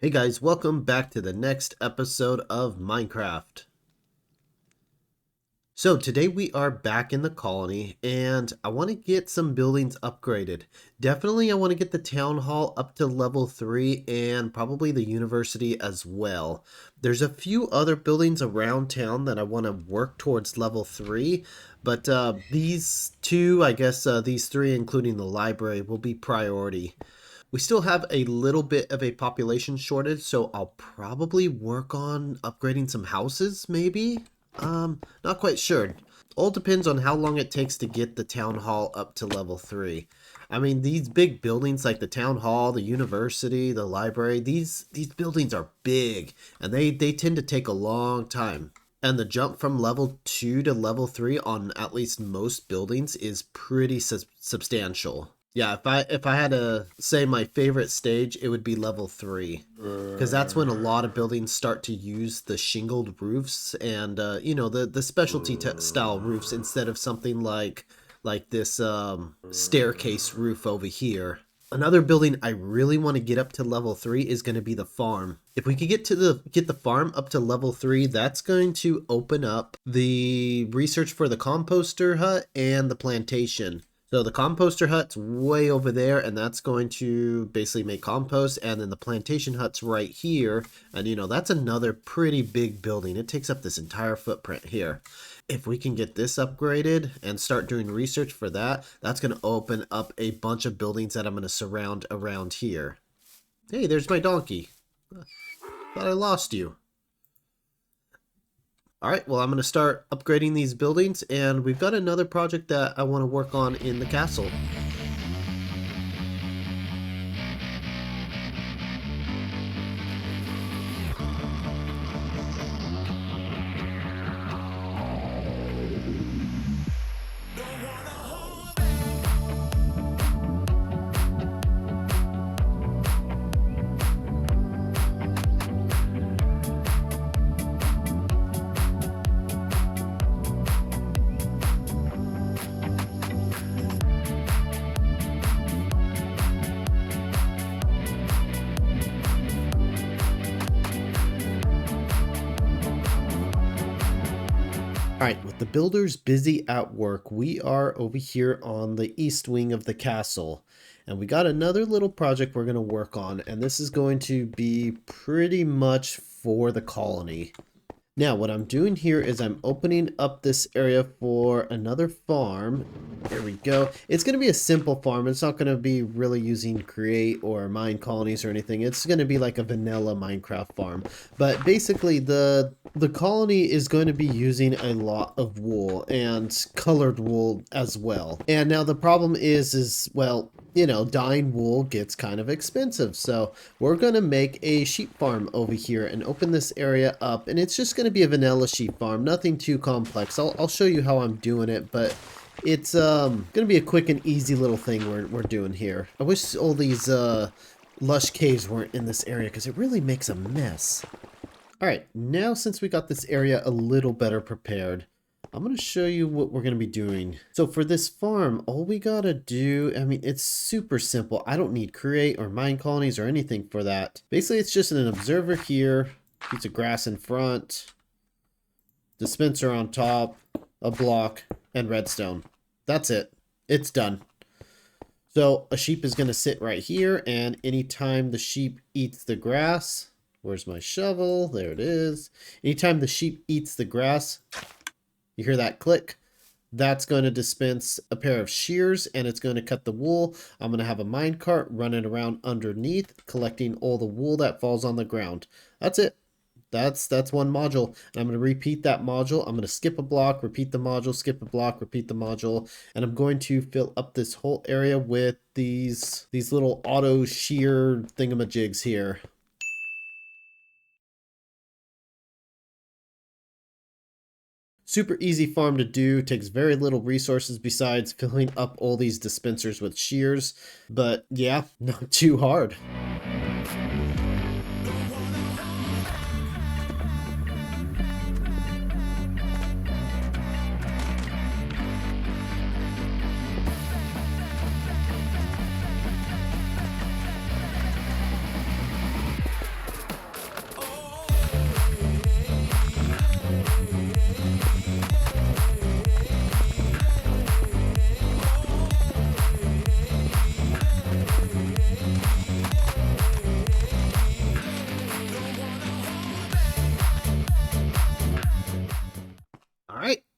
Hey guys, welcome back to the next episode of Minecraft. So today we are back in the colony and I want to get some buildings upgraded. Definitely I want to get the town hall up to level 3 and probably the university as well. There's a few other buildings around town that I want to work towards level 3, but these two, these three including the library will be priority. We still have a little bit of a population shortage, so I'll probably work on upgrading some houses, maybe? Not quite sure. All depends on how long it takes to get the town hall up to level 3. I mean, these big buildings like the town hall, the university, the library, these buildings are big, and they tend to take a long time. And the jump from level 2 to level 3 on at least most buildings is pretty substantial. Yeah, if I had to say my favorite stage, it would be level 3. Because that's when a lot of buildings start to use the shingled roofs and, the specialty style roofs instead of something like this staircase roof over here. Another building I really want to get up to level 3 is going to be the farm. If we could get the farm up to level 3, that's going to open up the research for the composter hut and the plantation. So the composter hut's way over there, and that's going to basically make compost, and then the plantation hut's right here, and that's another pretty big building. It takes up this entire footprint here. If we can get this upgraded and start doing research for that, that's going to open up a bunch of buildings that I'm going to surround around here. Hey, there's my donkey. Thought I lost you. Alright, well I'm going to start upgrading these buildings, and we've got another project that I want to work on in the castle. Alright, with the builders busy at work, we are over here on the east wing of the castle. And we got another little project we're going to work on, and this is going to be pretty much for the colony. Now, what I'm doing here is I'm opening up this area for another farm. There we go. It's going to be a simple farm. It's not going to be really using create or Minecolonies or anything. It's going to be like a vanilla Minecraft farm. But basically, the colony is going to be using a lot of wool and colored wool as well. And now the problem is well, dyeing wool gets kind of expensive. So we're going to make a sheep farm over here and open this area up. And it's just going to be a vanilla sheep farm, nothing too complex. I'll show you how I'm doing it, but it's going to be a quick and easy little thing we're doing here. I wish all these lush caves weren't in this area because it really makes a mess. Alright, now since we got this area a little better prepared, I'm going to show you what we're going to be doing. So for this farm, all we got to do, it's super simple. I don't need create or Minecolonies or anything for that. Basically, it's just an observer here, piece of grass in front, dispenser on top, a block, and redstone. That's it. It's done. So a sheep is going to sit right here, and anytime the sheep eats the grass, where's my shovel? There it is. Anytime the sheep eats the grass, you hear that click? That's going to dispense a pair of shears, and it's going to cut the wool. I'm going to have a minecart running around underneath, collecting all the wool that falls on the ground. That's it. That's one module. And I'm going to repeat that module. I'm going to skip a block, repeat the module, skip a block, repeat the module. And I'm going to fill up this whole area with these little auto shear thingamajigs here. Super easy farm to do, takes very little resources besides filling up all these dispensers with shears, but yeah, not too hard.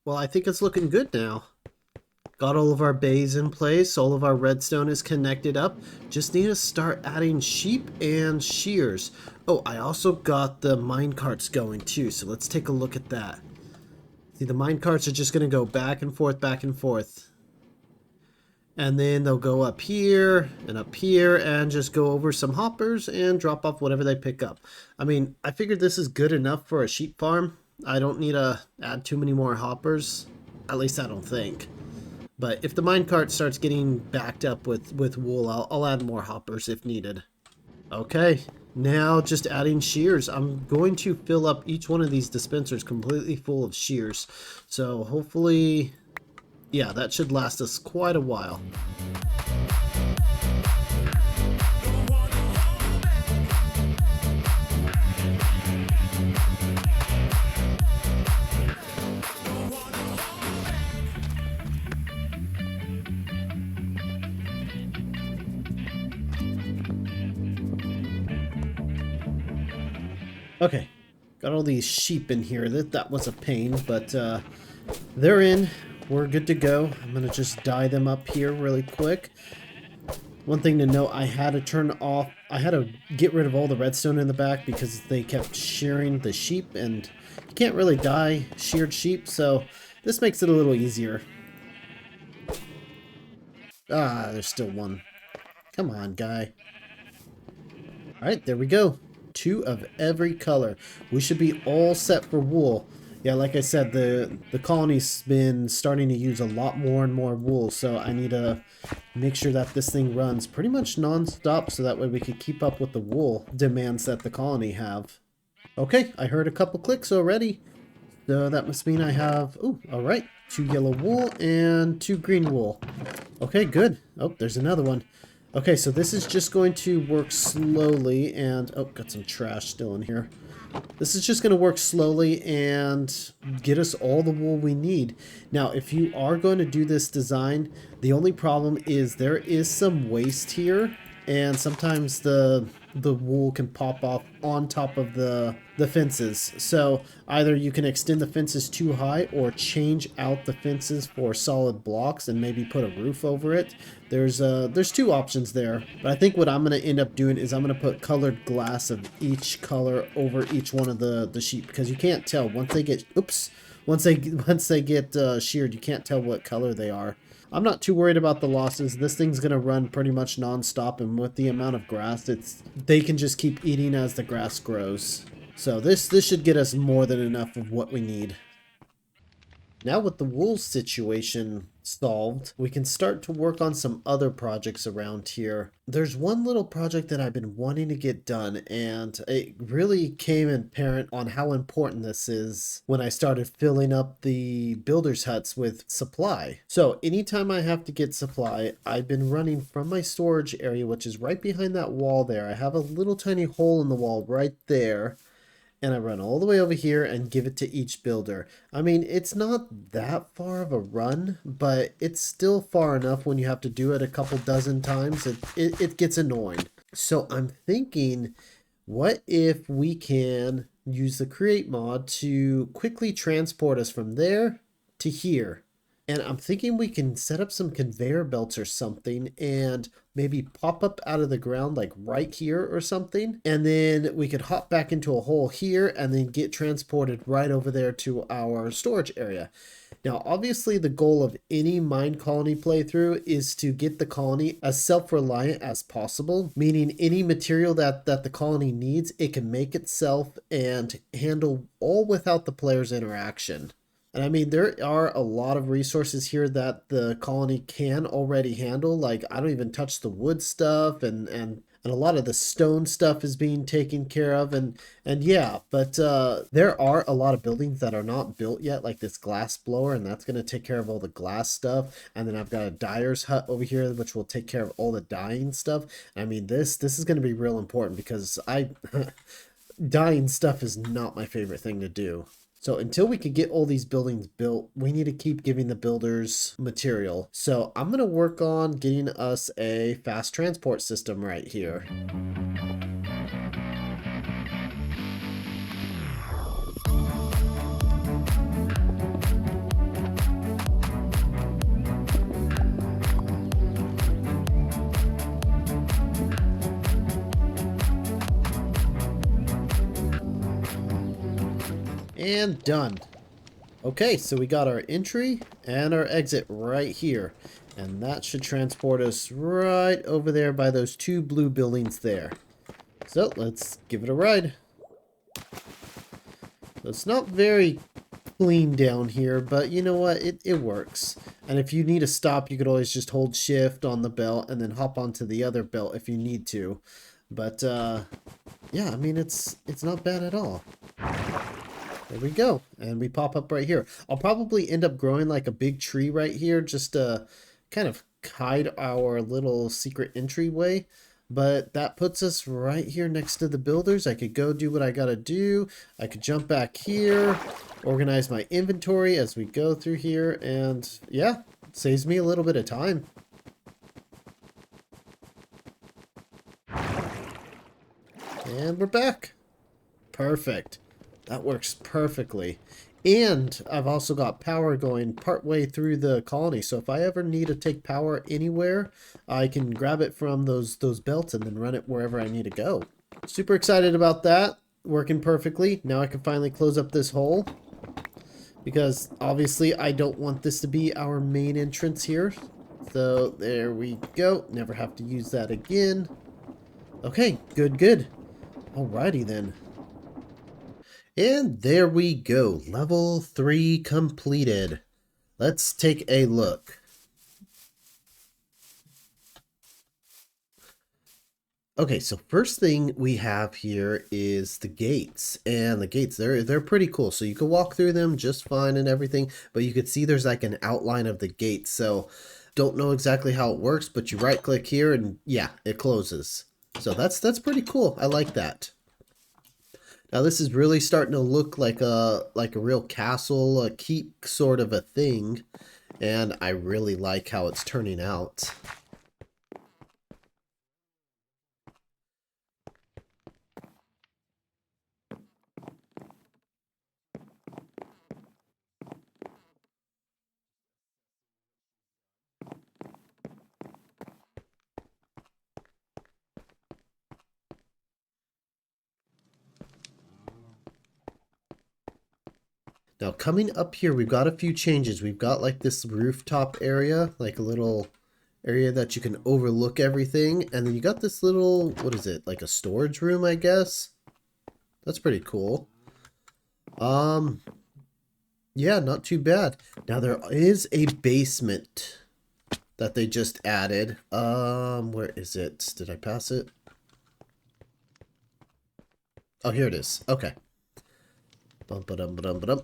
Well, I think it's looking good now. Got all of our bays in place. All of our redstone is connected up. Just need to start adding sheep and shears. Oh, I also got the mine carts going too. So let's take a look at that. See, the mine carts are just going to go back and forth, back and forth. And then they'll go up here and just go over some hoppers and drop off whatever they pick up. I mean, I figured this is good enough for a sheep farm. I don't need to add too many more hoppers. At least I don't think. But if the minecart starts getting backed up with wool, I'll add more hoppers if needed. Okay, now just adding shears. I'm going to fill up each one of these dispensers completely full of shears. So hopefully, yeah, that should last us quite a while. Okay, got all these sheep in here. That was a pain, but they're in. We're good to go. I'm gonna just dye them up here really quick. One thing to note, I had to get rid of all the redstone in the back because they kept shearing the sheep, and you can't really dye sheared sheep, so this makes it a little easier. Ah, there's still one. Come on, guy. Alright, there we go. 2 of every color. We should be all set for wool. Yeah, like I said, the colony's been starting to use a lot more and more wool, so I need to make sure that this thing runs pretty much non-stop so that way we can keep up with the wool demands that the colony have. Okay, I heard a couple clicks already. So that must mean I have, ooh, alright, 2 yellow wool and 2 green wool. Okay, good. Oh, there's another one. Okay, so this is just going to work slowly and... Oh, got some trash still in here. This is just going to work slowly and get us all the wool we need. Now, if you are going to do this design, the only problem is there is some waste here. And sometimes the wool can pop off on top of the fences. So either you can extend the fences too high or change out the fences for solid blocks and maybe put a roof over it. There's 2 options there. But I think what I'm going to end up doing is I'm going to put colored glass of each color over each one of the sheep, because you can't tell once they get sheared, you can't tell what color they are. I'm not too worried about the losses. This thing's going to run pretty much non-stop, and with the amount of grass, they can just keep eating as the grass grows. So this should get us more than enough of what we need. Now with the wool situation solved, we can start to work on some other projects around here. There's one little project that I've been wanting to get done, and it really came apparent on how important this is when I started filling up the builders' huts with supply. So anytime I have to get supply, I've been running from my storage area, which is right behind that wall there. I have a little tiny hole in the wall right there. And I run all the way over here and give it to each builder. I mean, it's not that far of a run, but it's still far enough when you have to do it a couple dozen times. It gets annoying. So I'm thinking, what if we can use the create mod to quickly transport us from there to here? And I'm thinking we can set up some conveyor belts or something and maybe pop up out of the ground like right here or something. And then we could hop back into a hole here and then get transported right over there to our storage area. Now, obviously the goal of any mine colony playthrough is to get the colony as self-reliant as possible, meaning any material that the colony needs, it can make itself and handle all without the player's interaction. And I mean, there are a lot of resources here that the colony can already handle. Like, I don't even touch the wood stuff, and a lot of the stone stuff is being taken care of. And yeah, but there are a lot of buildings that are not built yet, like this glass blower, and that's going to take care of all the glass stuff. And then I've got a dyer's hut over here, which will take care of all the dyeing stuff. I mean, this is going to be real important because dyeing stuff is not my favorite thing to do. So until we can get all these buildings built, we need to keep giving the builders material. So I'm going to work on getting us a fast transport system right here. And done. Okay, so we got our entry and our exit right here. And that should transport us right over there by those two blue buildings there. So let's give it a ride. So it's not very clean down here, but you know what? It works. And if you need to stop, you could always just hold shift on the belt and then hop onto the other belt if you need to. But yeah, I mean it's not bad at all. There we go. And we pop up right here. I'll probably end up growing like a big tree right here just to kind of hide our little secret entryway. But that puts us right here next to the builders. I could go do what I gotta do. I could jump back here, organize my inventory as we go through here, and yeah, it saves me a little bit of time. And we're back. Perfect. That works perfectly. And I've also got power going partway through the colony. So if I ever need to take power anywhere, I can grab it from those belts and then run it wherever I need to go. Super excited about that. Working perfectly. Now I can finally close up this hole. Because obviously I don't want this to be our main entrance here. So there we go. Never have to use that again. Okay, good, good. Alrighty then. And there we go, level 3 completed. Let's take a look. Okay, so first thing we have here is the gates. And the gates, they're pretty cool. So you can walk through them just fine and everything, but you can see there's like an outline of the gate. So don't know exactly how it works, but you right click here and yeah, it closes. So that's pretty cool. I like that. Now this is really starting to look like a real castle, a keep sort of a thing, and I really like how it's turning out. Now coming up here, we've got a few changes. We've got like this rooftop area, like a little area that you can overlook everything. And then you got this little, what is it? Like a storage room, I guess. That's pretty cool. Yeah, not too bad. Now there is a basement that they just added. Where is it? Did I pass it? Oh, here it is. Okay. Bum-ba-dum-ba-dum-ba-dum.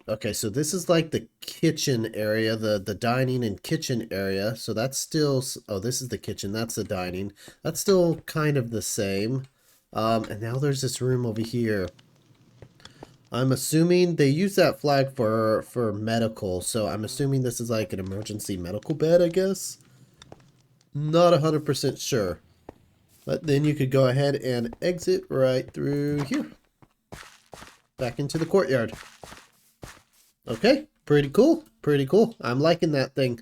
Okay, so this is like the kitchen area, the dining and kitchen area. So that's still, oh, this is the kitchen, that's the dining. That's still kind of the same. And now there's this room over here. I'm assuming they use that flag for medical, so I'm assuming this is like an emergency medical bed, I guess. Not 100% sure. But then you could go ahead and exit right through here. Back into the courtyard. Okay, pretty cool. Pretty cool. I'm liking that thing.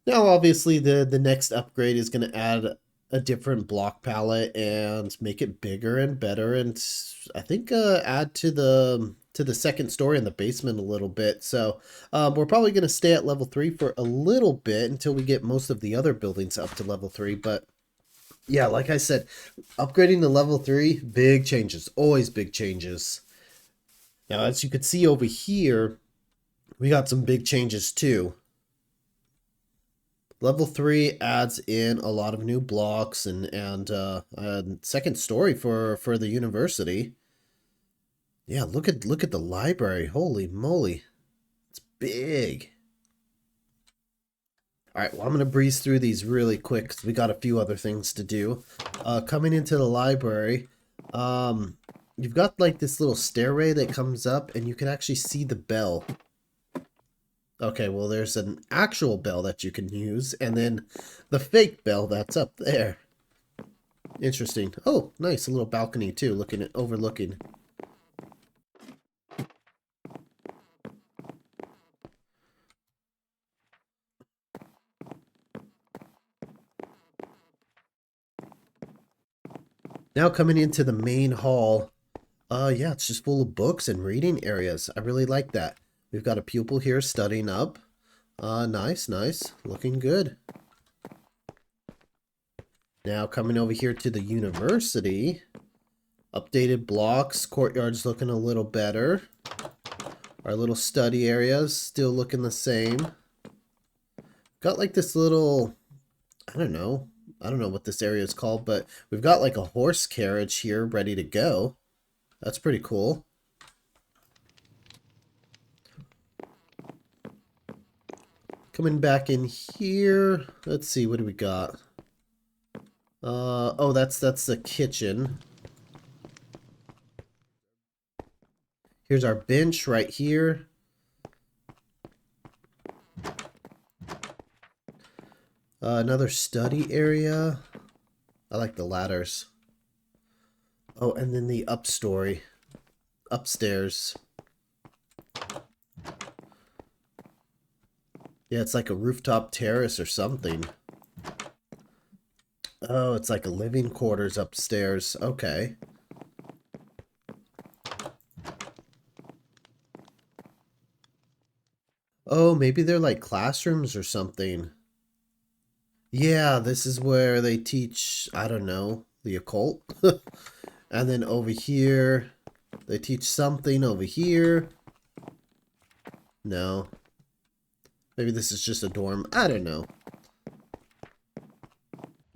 Now, obviously, the next upgrade is going to add a different block palette and make it bigger and better, and I think add to the second story in the basement a little bit. So we're probably going to stay at level 3 for a little bit until we get most of the other buildings up to level 3. But yeah, like I said, upgrading to level 3, big changes, always big changes. Now, as you can see over here, we got some big changes too. Level 3 adds in a lot of new blocks and a second story for the university. Yeah, look at the library. Holy moly. It's big. All right, well, I'm going to breeze through these really quick because we got a few other things to do. Coming into the library, you've got like this little stairway that comes up and you can actually see the bell. Okay, well, there's an actual bell that you can use, and then the fake bell that's up there. Interesting. Oh, nice. A little balcony, too, overlooking. Now coming into the main hall. Yeah, it's just full of books and reading areas. I really like that. We've got a pupil here studying up. Nice, nice. Looking good. Now coming over here to the university. Updated blocks. Courtyard's looking a little better. Our little study areas still looking the same. Got like this little, I don't know. I don't know what this area is called, but we've got like a horse carriage here ready to go. That's pretty cool. Coming back in here. Let's see, what do we got? Oh, that's the kitchen. Here's our bench right here. Another study area. I like the ladders. Oh, and then the upstairs. Yeah, it's like a rooftop terrace or something. Oh, it's like a living quarters upstairs. Okay. Oh, maybe they're like classrooms or something. Yeah, this is where they teach, I don't know, the occult. And then over here, they teach something over here. No. Maybe this is just a dorm. I don't know.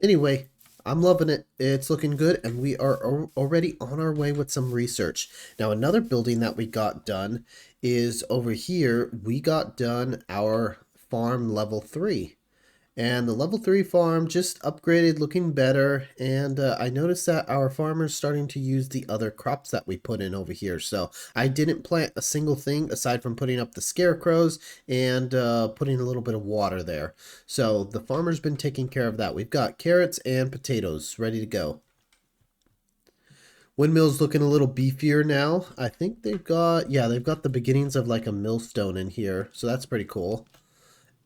Anyway, I'm loving it. It's looking good, and we are already on our way with some research. Now, another building that we got done is over here. We got done our farm level 3. And the level 3 farm just upgraded, looking better. And I noticed that our farmer's starting to use the other crops that we put in over here. So I didn't plant a single thing aside from putting up the scarecrows and putting a little bit of water there. So the farmer's been taking care of that. We've got carrots and potatoes ready to go. Windmill's looking a little beefier now. I think they've got, yeah, they've got the beginnings of like a millstone in here. So that's pretty cool.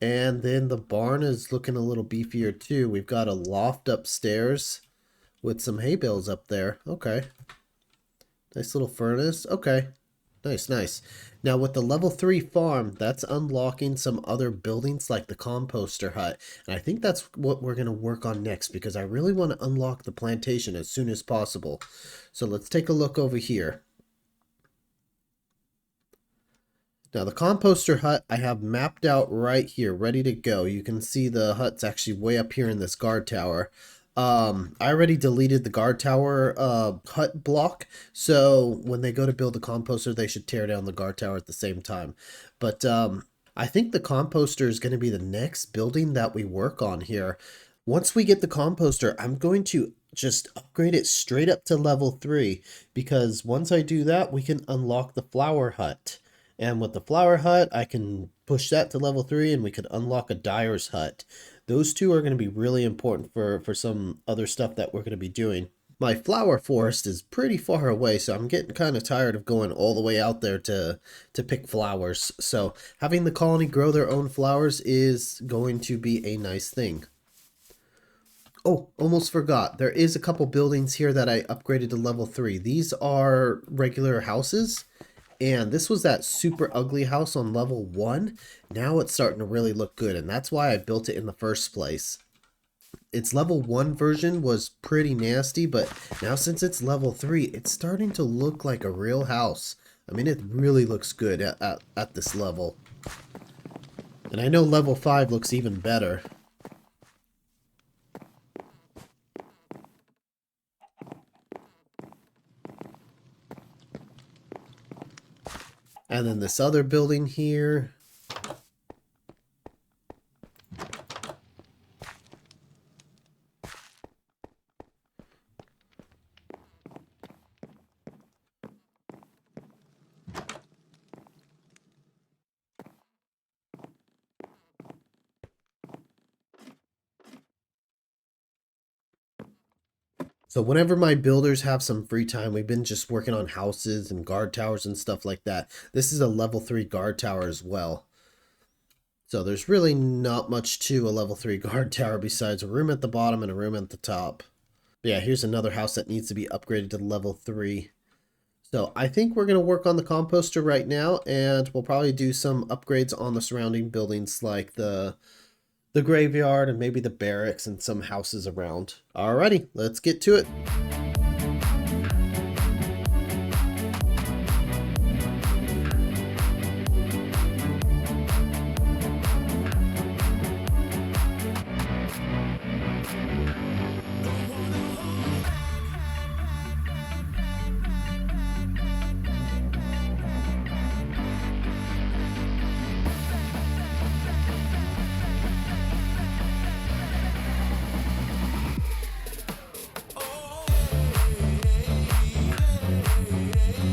And then the barn is looking a little beefier too. We've got a loft upstairs with some hay bales up there. Okay. Nice little furnace. Okay. Nice, nice. Now with the level 3 farm, that's unlocking some other buildings like the composter hut. And I think that's what we're going to work on next because I really want to unlock the plantation as soon as possible. So let's take a look over here. Now the composter hut I have mapped out right here, ready to go. You can see the hut's actually way up here in this guard tower. I already deleted the guard tower hut block, so when they go to build the composter, they should tear down the guard tower at the same time. But I think the composter is going to be the next building that we work on here. Once we get the composter, I'm going to just upgrade it straight up to level 3 because once I do that, we can unlock the flower hut. And with the flower hut, I can push that to level 3 and we could unlock a dyer's hut. Those two are going to be really important for some other stuff that we're going to be doing. My flower forest is pretty far away, so I'm getting kind of tired of going all the way out there to pick flowers. So having the colony grow their own flowers is going to be a nice thing. Oh, almost forgot. There is a couple buildings here that I upgraded to level 3. These are regular houses. And this was that super ugly house on level 1. Now it's starting to really look good, and that's why I built it in the first place. Its level 1 version was pretty nasty, but now since it's level 3, it's starting to look like a real house. I mean, it really looks good at this level. And I know level 5 looks even better. And then this other building here. So whenever my builders have some free time, we've been just working on houses and guard towers and stuff like that. This is a level 3 guard tower as well. So there's really not much to a level 3 guard tower besides a room at the bottom and a room at the top. Yeah, here's another house that needs to be upgraded to level 3. So I think we're going to work on the composter right now, and we'll probably do some upgrades on the surrounding buildings like the graveyard and maybe the barracks and some houses around. Alrighty, let's get to it.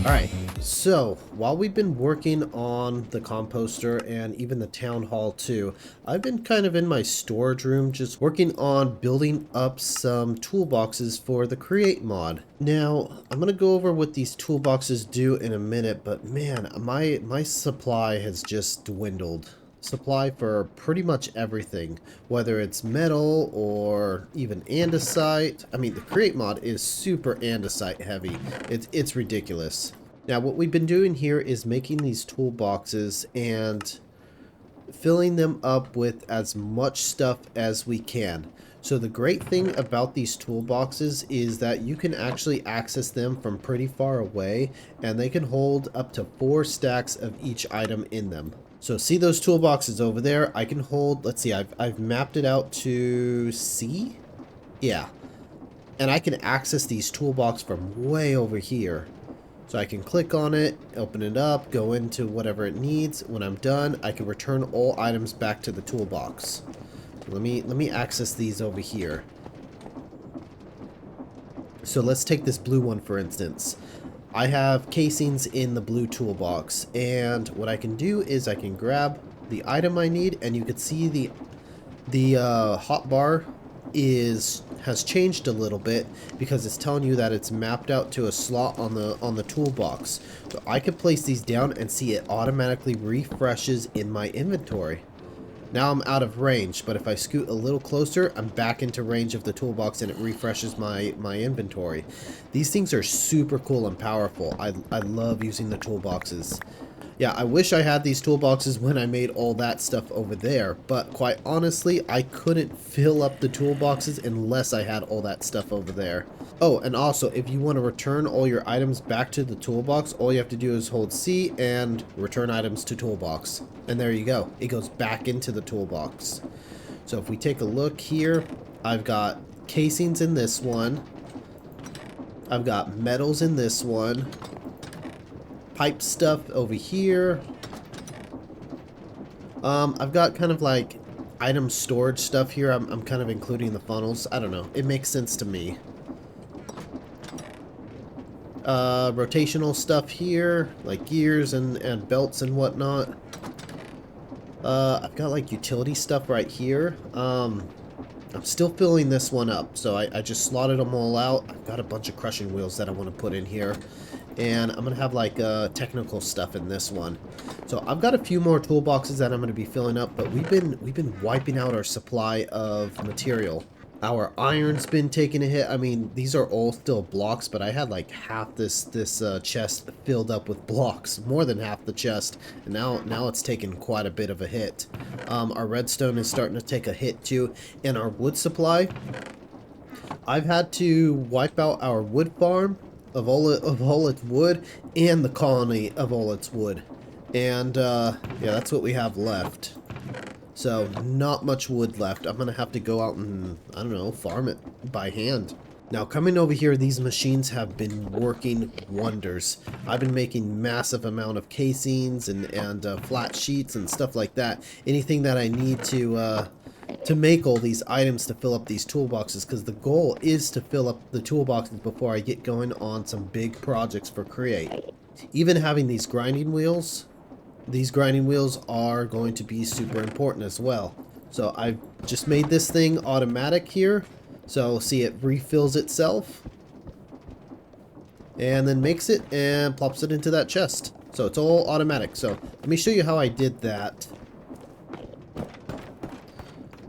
Alright, so while we've been working on the composter and even the town hall too, I've been kind of in my storage room just working on building up some toolboxes for the create mod. Now, I'm going to go over what these toolboxes do in a minute, but man, my supply has just dwindled. Supply for pretty much everything, whether it's metal or even andesite. I mean, the create mod is super andesite heavy. It's ridiculous. Now, what we've been doing here is making these toolboxes and filling them up with as much stuff as we can. So the great thing about these toolboxes is that you can actually access them from pretty far away, and they can hold up to 4 stacks of each item in them. So see those toolboxes over there? I can hold, let's see, I've mapped it out to C? Yeah. And I can access these toolboxes from way over here. So I can click on it, open it up, go into whatever it needs. When I'm done, I can return all items back to the toolbox. Let me access these over here. So let's take this blue one for instance. I have casings in the blue toolbox, and what I can do is I can grab the item I need, and you can see the hotbar has changed a little bit because it's telling you that it's mapped out to a slot on the toolbox. So I can place these down and see it automatically refreshes in my inventory. Now I'm out of range, but if I scoot a little closer, I'm back into range of the toolbox and it refreshes my inventory. These things are super cool and powerful. I love using the toolboxes. Yeah, I wish I had these toolboxes when I made all that stuff over there, but quite honestly, I couldn't fill up the toolboxes unless I had all that stuff over there. Oh, and also, if you want to return all your items back to the toolbox, all you have to do is hold C and return items to toolbox. And there you go. It goes back into the toolbox. So if we take a look here, I've got casings in this one. I've got metals in this one. Pipe stuff over here. I've got kind of like item storage stuff here. I'm kind of including the funnels. I don't know. It makes sense to me. Rotational stuff here, like gears and belts and whatnot. I've got like utility stuff right here. I'm still filling this one up, so I just slotted them all out. I've got a bunch of crushing wheels that I want to put in here. And I'm going to have like technical stuff in this one. So I've got a few more toolboxes that I'm going to be filling up, but we've been wiping out our supply of material. Our iron's been taking a hit. I mean, these are all still blocks, but I had like half this chest filled up with blocks, more than half the chest, and now it's taken quite a bit of a hit. Our redstone is starting to take a hit too, and our wood supply. I've had to wipe out our wood farm of all its wood and the colony of all its wood, and yeah, that's what we have left. So not much wood left. I'm gonna have to go out and, I don't know, farm it by hand. Now coming over here, these machines have been working wonders. I've been making massive amount of casings and flat sheets and stuff like that. Anything that I need to make all these items to fill up these toolboxes, because the goal is to fill up the toolboxes before I get going on some big projects for Create. Even having these grinding wheels are going to be super important as well. So I've just made this thing automatic here. So see, it refills itself and then makes it and plops it into that chest. So it's all automatic. So let me show you how I did that.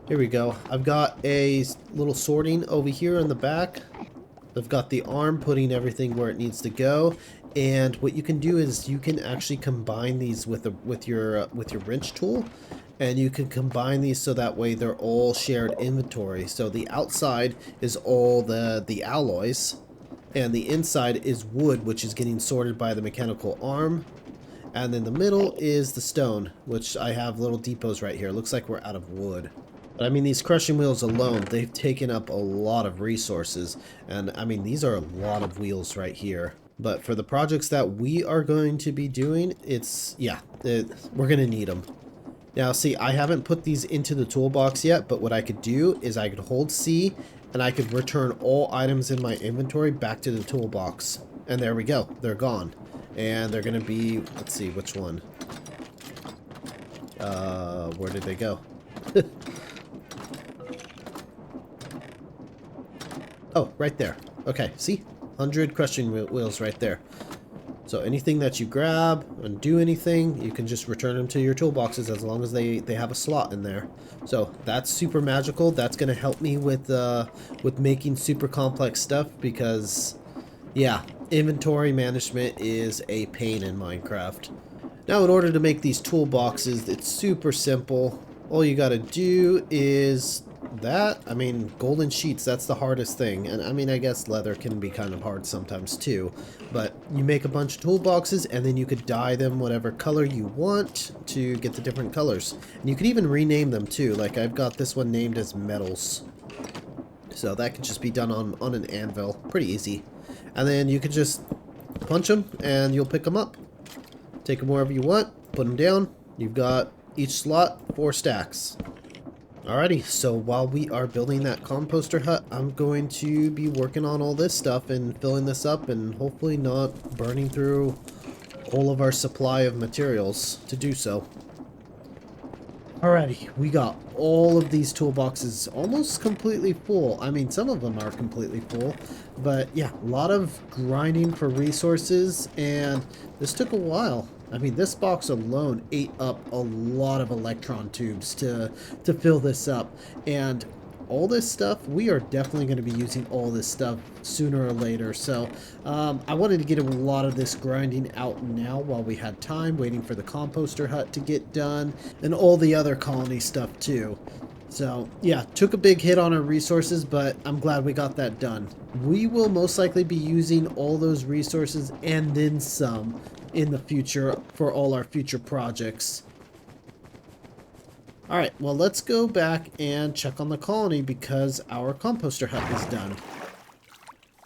Here we go. I've got a little sorting over here in the back. I've got the arm putting everything where it needs to go, and what you can do is you can actually combine these with your wrench tool, and you can combine these so that way they're all shared inventory. So the outside is all the alloys, and the inside is wood, which is getting sorted by the mechanical arm. And then the middle is the stone, which I have little depots right here. Looks like we're out of wood. But I mean, these crushing wheels alone, they've taken up a lot of resources. And I mean, these are a lot of wheels right here. But for the projects that we are going to be doing, we're going to need them. Now, see, I haven't put these into the toolbox yet, but what I could do is I could hold C and I could return all items in my inventory back to the toolbox. And there we go. They're gone. And they're going to be, let's see, which one? Where did they go? Oh, right there. Okay, see? 100 crushing wheels right there. So anything that you grab and do anything, you can just return them to your toolboxes as long as they have a slot in there. So that's super magical. That's going to help me with making super complex stuff because, yeah, inventory management is a pain in Minecraft. Now, in order to make these toolboxes, it's super simple. All you got to do is I mean, golden sheets, that's the hardest thing. And I mean, I guess leather can be kind of hard sometimes too. But you make a bunch of toolboxes and then you could dye them whatever color you want to get the different colors. And you could even rename them too. Like I've got this one named as metals. So that could just be done on an anvil. Pretty easy. And then you could just punch them and you'll pick them up. Take them wherever you want, put them down. You've got each slot 4 stacks. Alrighty, so while we are building that composter hut, I'm going to be working on all this stuff and filling this up and hopefully not burning through all of our supply of materials to do so. Alrighty, we got all of these toolboxes almost completely full. I mean, some of them are completely full, but yeah, a lot of grinding for resources, and this took a while. I mean, this box alone ate up a lot of electron tubes to fill this up, and all this stuff, we are definitely going to be using all this stuff sooner or later. So I wanted to get a lot of this grinding out now while we had time, waiting for the composter hut to get done and all the other colony stuff too. So yeah, took a big hit on our resources, but I'm glad we got that done. We will most likely be using all those resources and then some in the future for all our future projects. Alright, well, let's go back and check on the colony because our composter hut is done.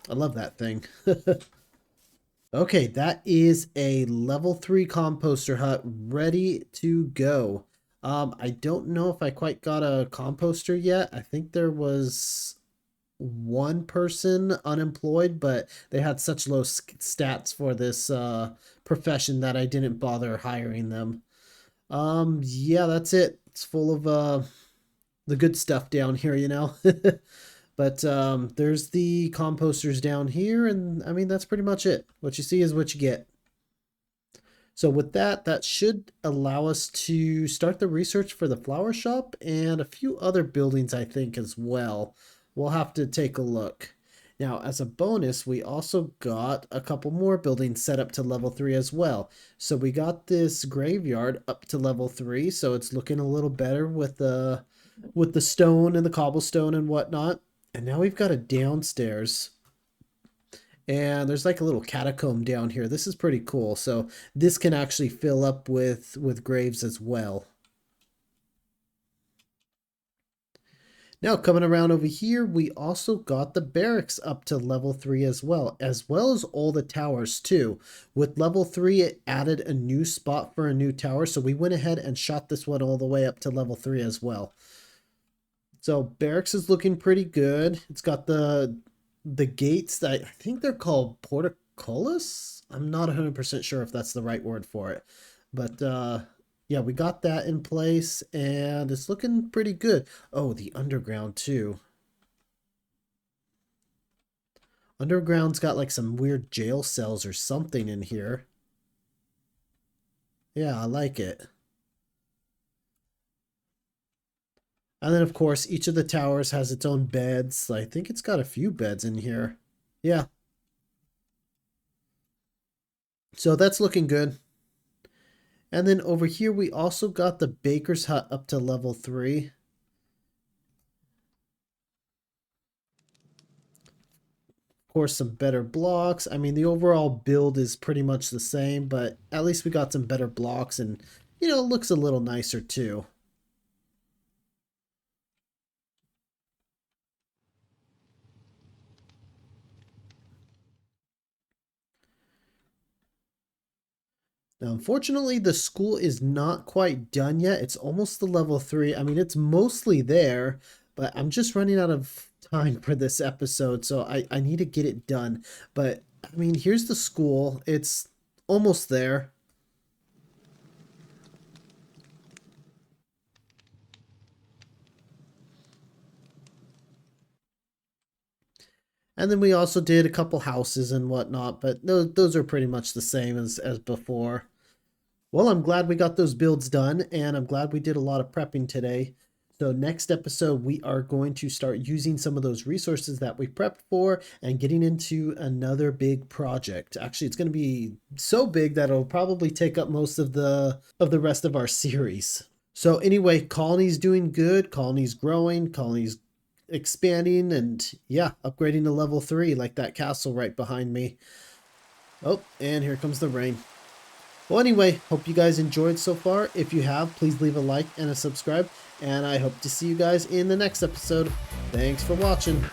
I love that thing. Okay, that is a level 3 composter hut ready to go. I don't know if I quite got a composter yet. I think there was one person unemployed, but they had such low stats for this profession that I didn't bother hiring them. Yeah, that's it. It's full of the good stuff down here, you know. But there's the composters down here, and I mean, that's pretty much it. What you see is what you get. So with that, that should allow us to start the research for the flower shop and a few other buildings, I think, as well. We'll have to take a look. Now, as a bonus, we also got a couple more buildings set up to level 3 as well. So we got this graveyard up to level 3, so it's looking a little better with the stone and the cobblestone and whatnot. And now we've got a downstairs. And there's like a little catacomb down here. This is pretty cool. So this can actually fill up with graves as well. Now, coming around over here, we also got the barracks up to level 3 as well as all the towers too. With level 3, it added a new spot for a new tower, so we went ahead and shot this one all the way up to level 3 as well. So barracks is looking pretty good. It's got the gates that I think they're called portcullis. I'm not 100% sure if that's the right word for it, but yeah, we got that in place and it's looking pretty good. Oh, the underground too. Underground's got like some weird jail cells or something in here. Yeah, I like it. And then of course, each of the towers has its own beds. I think it's got a few beds in here. Yeah. So that's looking good. And then over here, we also got the baker's hut up to level 3. Of course, some better blocks. I mean, the overall build is pretty much the same, but at least we got some better blocks and, it looks a little nicer too. Now, unfortunately, the school is not quite done yet. It's almost the level 3. I mean, it's mostly there, but I'm just running out of time for this episode, so I need to get it done. But, I mean, here's the school. It's almost there. And then we also did a couple houses and whatnot, but those are pretty much the same as before. Well, I'm glad we got those builds done, and I'm glad we did a lot of prepping today. So next episode, we are going to start using some of those resources that we prepped for and getting into another big project. Actually, it's going to be so big that it'll probably take up most of the rest of our series. So anyway, colony's doing good, colony's growing, colony's expanding, and yeah, upgrading to level 3 like that castle right behind me. Oh, and here comes the rain. Well, anyway, hope you guys enjoyed so far. If you have, please leave a like and a subscribe. And I hope to see you guys in the next episode. Thanks for watching.